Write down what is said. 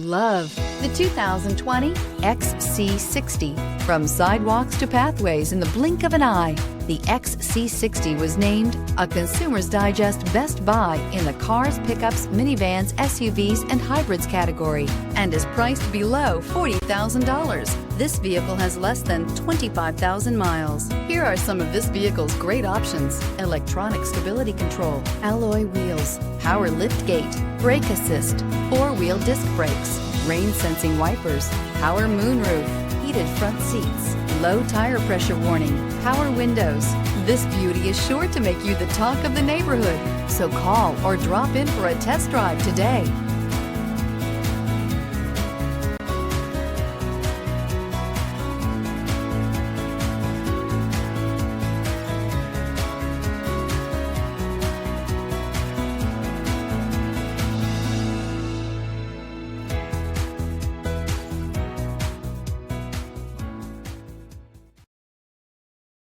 Love the 2020 XC60. From sidewalks to pathways in the blink of an eye, the XC60 was named a Consumer's Digest Best Buy in the cars, pickups, minivans, SUVs, and hybrids category and is priced below $40,000. This vehicle has less than 25,000 miles. Here are some of this vehicle's great options: electronic stability control, alloy wheels, power lift gate, brake assist, four-wheel disc brakes, rain sensing wipers, power moonroof, heated front seats, low tire pressure warning, power windows. This beauty is sure to make you the talk of the neighborhood. So call or drop in for a test drive today.